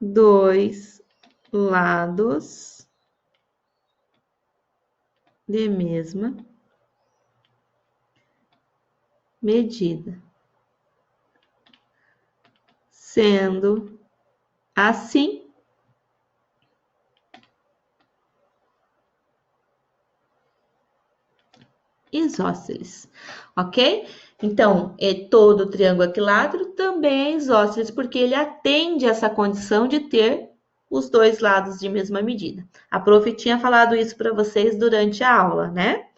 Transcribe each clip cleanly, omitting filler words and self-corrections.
dois lados de mesma medida, sendo assim isósceles, ok? Então, todo triângulo equilátero também é isósceles, porque ele atende essa condição de ter os dois lados de mesma medida. A prof tinha falado isso para vocês durante a aula, né?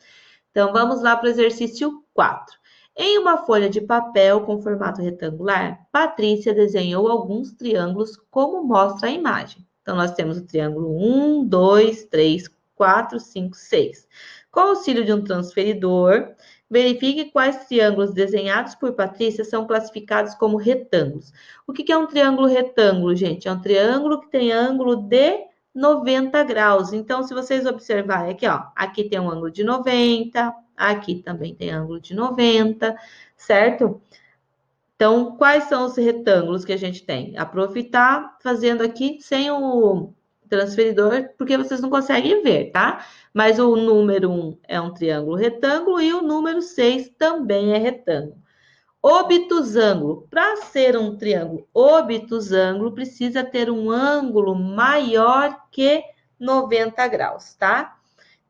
Então, vamos lá para o exercício 4. Em uma folha de papel com formato retangular, Patrícia desenhou alguns triângulos como mostra a imagem. Então, nós temos o triângulo 1, 2, 3, 4, 5, 6. Com o auxílio de um transferidor, verifique quais triângulos desenhados por Patrícia são classificados como retângulos. O que é um triângulo retângulo, gente? É um triângulo que tem ângulo de 90 graus. Então, se vocês observarem aqui, ó, aqui tem um ângulo de 90, aqui também tem ângulo de 90, certo? Então, quais são os retângulos que a gente tem? A prof tá fazendo aqui sem o transferidor, porque vocês não conseguem ver, tá? Mas o número 1 é um triângulo retângulo e o número 6 também é retângulo. Obtusângulo. Para ser um triângulo obtusângulo, precisa ter um ângulo maior que 90 graus, tá?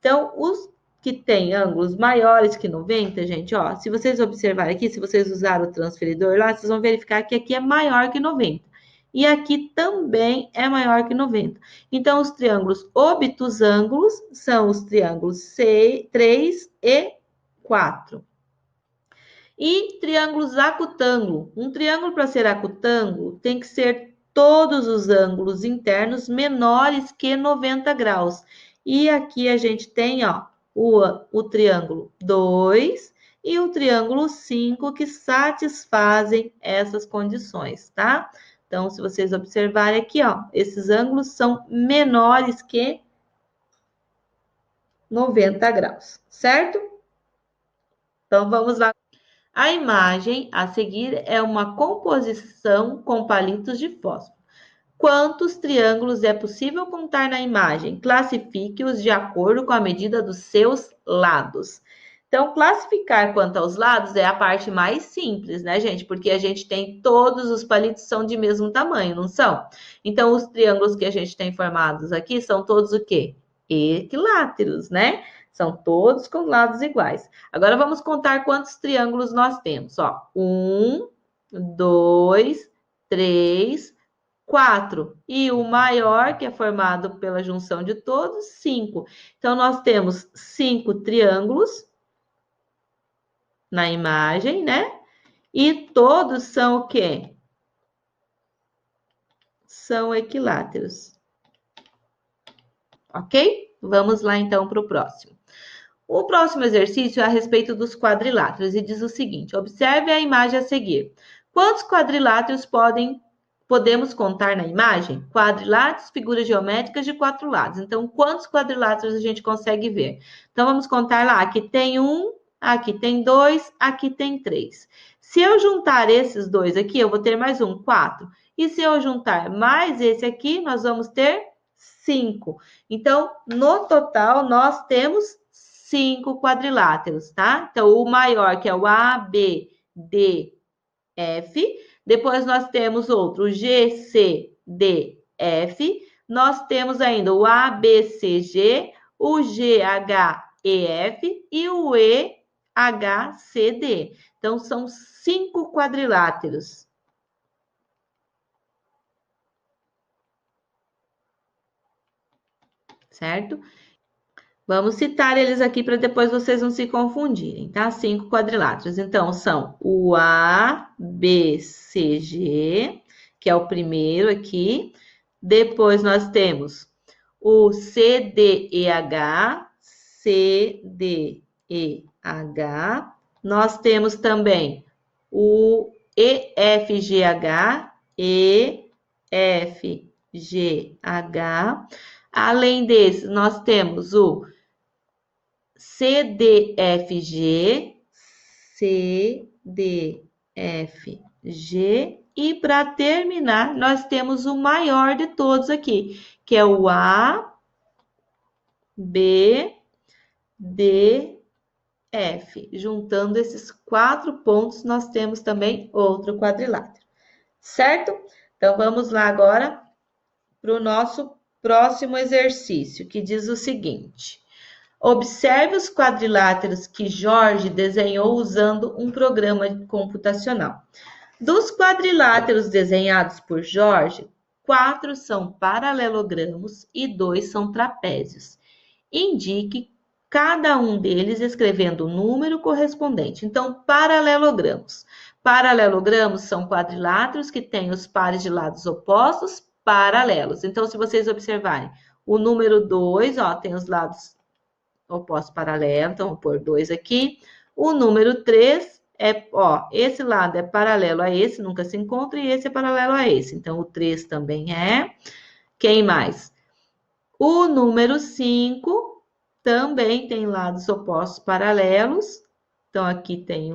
Então, os que têm ângulos maiores que 90, gente, ó, se vocês observarem aqui, se vocês usarem o transferidor lá, vocês vão verificar que aqui é maior que 90. E aqui também é maior que 90. Então, os triângulos obtusângulos são os triângulos 3 e 4. E triângulos acutângulo. Um triângulo, para ser acutângulo, tem que ser todos os ângulos internos menores que 90 graus. E aqui a gente tem, ó, o triângulo 2 e o triângulo 5 que satisfazem essas condições, tá? Então, se vocês observarem aqui, ó, esses ângulos são menores que 90 graus, certo? Então, vamos lá. A imagem a seguir é uma composição com palitos de fósforo. Quantos triângulos é possível contar na imagem? Classifique-os de acordo com a medida dos seus lados. Então, classificar quanto aos lados é a parte mais simples, né, gente? Porque a gente tem todos os palitos são de mesmo tamanho, não são? Então, os triângulos que a gente tem formados aqui são todos o quê? Equiláteros, né? São todos com lados iguais. Agora, vamos contar quantos triângulos nós temos. Ó, 1, 2, 3, 4. E o maior, que é formado pela junção de todos, 5. Então, nós temos 5 triângulos na imagem, né? E todos são o quê? São equiláteros. Ok? Vamos lá, então, para o próximo. O próximo exercício é a respeito dos quadriláteros e diz o seguinte: observe a imagem a seguir. Quantos quadriláteros podemos contar na imagem? Quadriláteros, figuras geométricas de 4 lados. Então, quantos quadriláteros a gente consegue ver? Então, vamos contar lá. Aqui tem 1, aqui tem 2, aqui tem 3. Se eu juntar esses dois aqui, eu vou ter mais 4. E se eu juntar mais esse aqui, nós vamos ter 5. Então, no total, nós temos 5 quadriláteros, tá? Então, o maior, que é o A, B, D, F. Depois, nós temos outro, G, C, D, F. Nós temos ainda o A, B, C, G, o G, H, E, F e o E, H, C, D. Então, são 5 quadriláteros. Certo? Vamos citar eles aqui para depois vocês não se confundirem, tá? 5 quadriláteros. Então, são o A, B, C, G, que é o primeiro aqui. Depois, nós temos o C, D, E, H, C, D, E, H. Nós temos também o E, F, G, H, E, F, G, H. Além desse, nós temos o CDFG, CDFG E para terminar, nós temos o maior de todos aqui, que é o A, B, D, F. Juntando esses 4 pontos, nós temos também outro quadrilátero, certo? Então, vamos lá agora para o nosso próximo exercício, que diz o seguinte: observe os quadriláteros que Jorge desenhou usando um programa computacional. Dos quadriláteros desenhados por Jorge, 4 são paralelogramos e 2 são trapézios. Indique cada um deles escrevendo o número correspondente. Então, paralelogramos. Paralelogramos são quadriláteros que têm os pares de lados opostos paralelos. Então, se vocês observarem, o número 2, ó, tem os lados opostos paralelos, então vou pôr 2 aqui. O número 3 ó, esse lado é paralelo a esse, nunca se encontra, e esse é paralelo a esse. Então, o 3 também é. Quem mais? O número 5 também tem lados opostos paralelos. Então, aqui tem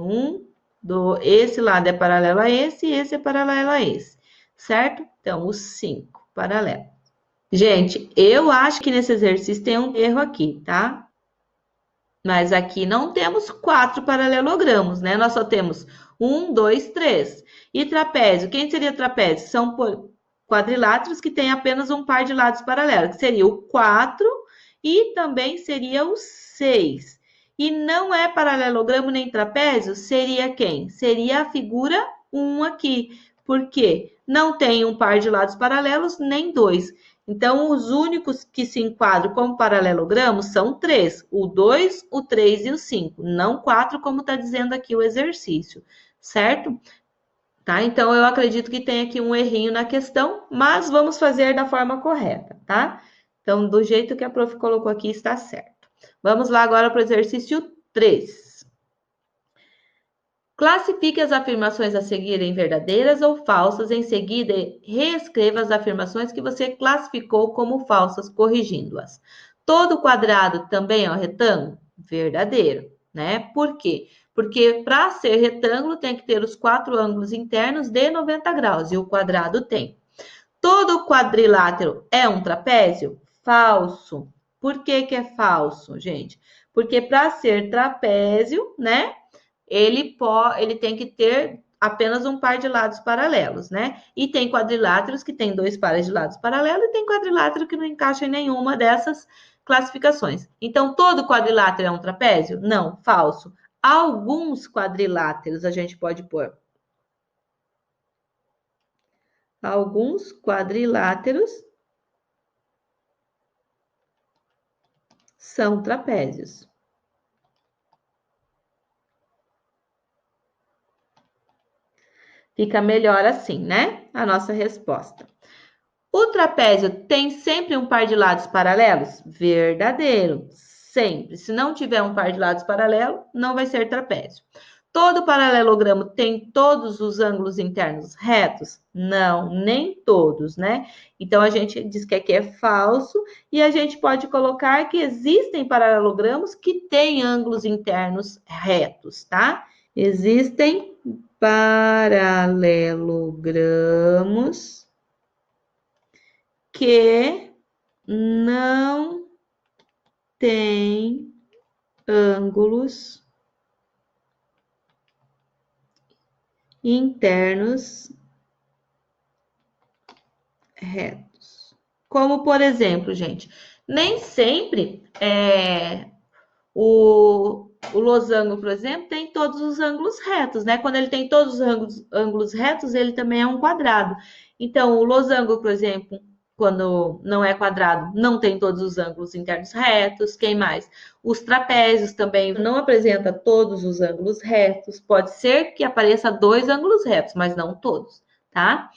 esse lado é paralelo a esse, e esse é paralelo a esse, certo? Então, os 5 paralelos. Gente, eu acho que nesse exercício tem um erro aqui, tá? Mas aqui não temos 4 paralelogramos, né? Nós só temos 1, 2, 3. E trapézio, quem seria trapézio? São quadriláteros que têm apenas um par de lados paralelos, que seria o 4 e também seria o 6. E não é paralelogramo nem trapézio, seria quem? Seria a figura 1 aqui. Por quê? Não tem um par de lados paralelos, nem 2. Então, os únicos que se enquadram como paralelogramos são 3, o 2, o 3 e o 5, não 4, como está dizendo aqui o exercício, certo? Tá? Então, eu acredito que tem aqui um errinho na questão, mas vamos fazer da forma correta, tá? Então, do jeito que a prof colocou aqui, está certo. Vamos lá agora para o exercício 3. Classifique as afirmações a seguir em verdadeiras ou falsas. Em seguida, reescreva as afirmações que você classificou como falsas, corrigindo-as. Todo quadrado também é um retângulo? Verdadeiro, né? Por quê? Porque para ser retângulo tem que ter os 4 ângulos internos de 90 graus, e o quadrado tem. Todo quadrilátero é um trapézio? Falso. Por que que é falso, gente? Porque para ser trapézio, né? Ele tem que ter apenas um par de lados paralelos, né? E tem quadriláteros que tem 2 pares de lados paralelos e tem quadrilátero que não encaixa em nenhuma dessas classificações. Então, todo quadrilátero é um trapézio? Não, falso. Alguns quadriláteros a gente pode pôr. Alguns quadriláteros são trapézios. Fica melhor assim, né? A nossa resposta. O trapézio tem sempre um par de lados paralelos? Verdadeiro, sempre. Se não tiver um par de lados paralelos, não vai ser trapézio. Todo paralelogramo tem todos os ângulos internos retos? Não, nem todos, né? Então, a gente diz que aqui é falso e a gente pode colocar que existem paralelogramos que têm ângulos internos retos, tá? Existem paralelogramos que não têm ângulos internos retos. Como, por exemplo, gente, nem sempre o losango, por exemplo, tem todos os ângulos retos, né? Quando ele tem todos os ângulos retos, ele também é um quadrado. Então, o losango, por exemplo, quando não é quadrado, não tem todos os ângulos internos retos. Quem mais? Os trapézios também não apresentam todos os ângulos retos. Pode ser que apareça 2 ângulos retos, mas não todos, tá?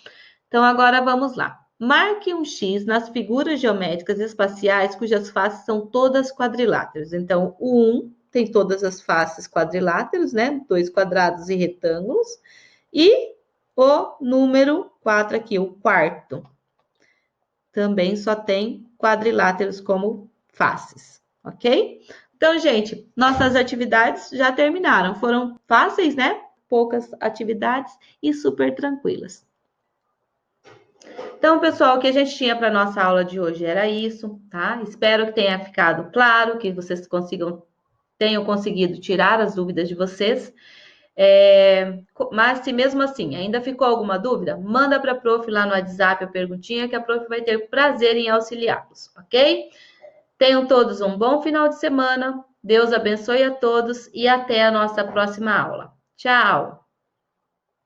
Então, agora vamos lá. Marque um X nas figuras geométricas espaciais cujas faces são todas quadriláteras. Então, o 1 tem todas as faces quadriláteras, né? 2 quadrados e retângulos. E o número 4 aqui, o quarto, também só tem quadriláteros como faces, ok? Então, gente, nossas atividades já terminaram. Foram fáceis, né? Poucas atividades e super tranquilas. Então, pessoal, o que a gente tinha para nossa aula de hoje era isso, tá? Espero que tenha ficado claro, que vocês tenham conseguido tirar as dúvidas de vocês. Mas se mesmo assim ainda ficou alguma dúvida, manda para a prof lá no WhatsApp a perguntinha que a prof vai ter prazer em auxiliá-los, ok? Tenham todos um bom final de semana, Deus abençoe a todos e até a nossa próxima aula. Tchau!